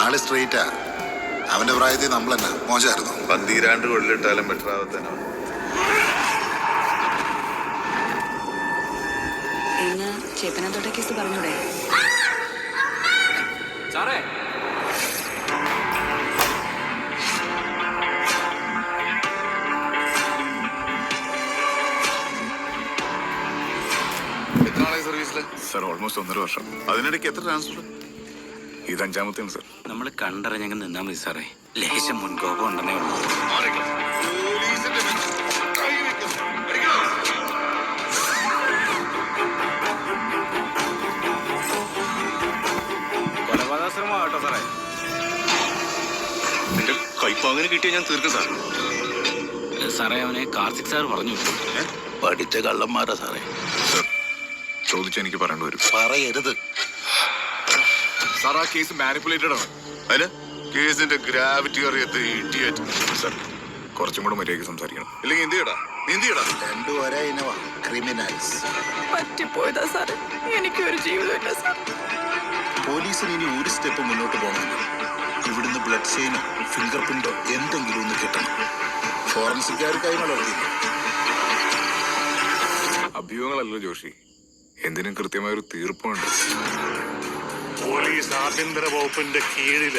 ആള് സ്ട്രെയിറ്റാ. അവന്റെ പ്രായത്തിൽ നമ്മളെന്നാ മോശമായിരുന്നു. 12 കൊള്ളിട്ടാലും ബെറ്ററാവത്തേനോ. ഇന്ന് ചേപ്പനന്തോട്ട കേസ് പറഞ്ഞൂടെ? സാറേ, എത്ര നാളായി സർവീസില്? സർ ഓൾമോസ്റ്റ് 1.5 വർഷം. അതിനിടയ്ക്ക് എത്ര ട്രാൻസ്ഫർ? ഇത് 5ാമത്തെയാണ് സർ. നമ്മൾ കണ്ടറിഞ്ഞങ്ങ് നിന്നാ മതി സാറേ. ലേശം മുൻകോപം ഉണ്ടെന്നേ ഉള്ളൂ. കൊലപാതകശ്രമമാട്ടോ സാറേ. നിന്റെ കൈപ്പാങ്ങനെ കിട്ടിയാൽ ഞാൻ തീർക്കും സാർ. സാറേ, അവനെ കാർത്തിക് സാർ പറഞ്ഞു. പഠിച്ച കള്ളന്മാരാ സാറേ. സർ ചോദിച്ചെനിക്ക് പറയേണ്ടി വരും. പറയരുത്. സാർ ആ കേസ് മാനിപ്പുലേറ്റഡ് ആണ്. അതിന് കേസിന്റെ ഗ്രാവിറ്റി അറിയാത്ത ഇഡിയറ്റ്. സർ കുറച്ചും കൂടെ മര്യാദയ്ക്ക് സംസാരിക്കണം. ഇല്ലെങ്കിൽ എന്ത് ചെയ്യടാ? നീ എന്ത് ചെയ്യടാ? രണ്ടും ഒരേ ഇനവാ, ക്രിമിനൽസ്. പറ്റിപ്പോയതാ സാറേ, എനിക്കൊരു ജീവിതമില്ല സാർ. പോലീസിന് ഇനി ഒരു സ്റ്റെപ്പ് മുന്നോട്ട് പോകണമെങ്കിൽ ഇവിടുന്ന് ബ്ലഡ് ചെയിനോ ഫിംഗർ പ്രിന്റോ എന്തെങ്കിലും ഒന്ന് കിട്ടണം. ഫോറൻസിക്കാർ കൈമലർത്തില്ല. അഭ്യൂഹങ്ങളല്ലോ ജോഷി, എന്തിനും കൃത്യമായൊരു തീർപ്പുണ്ട്. പോലീസ് ആഭ്യന്തര വകുപ്പിന്റെ കീഴില.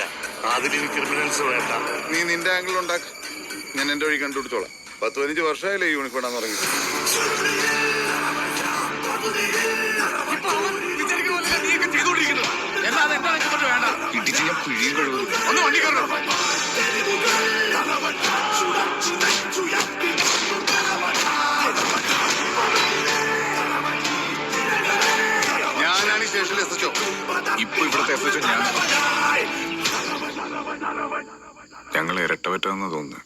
അതിന് ക്രിമിനൽസ് വേണ്ട. നീ നിന്റെ ആംഗിൾ ഉണ്ടാക്ക, ഞാൻ എന്റെ വഴി കണ്ടുപിടിച്ചോളാം. 10-15 വർഷമായില്ലേ യൂണിഫോം ഇടാൻ തുടങ്ങി. ഇടിച്ച് ഞാൻ പിഴിയും കഴിവതും. ഞാനാണ് ഈ സ്റ്റേഷനിൽ എത്തിച്ചോ. ഇപ്പൊ ഇവിടുത്തെ എത്തിച്ച ഞാൻ ഞങ്ങൾ ഇരട്ട പറ്റാന്ന് തോന്നുന്നു.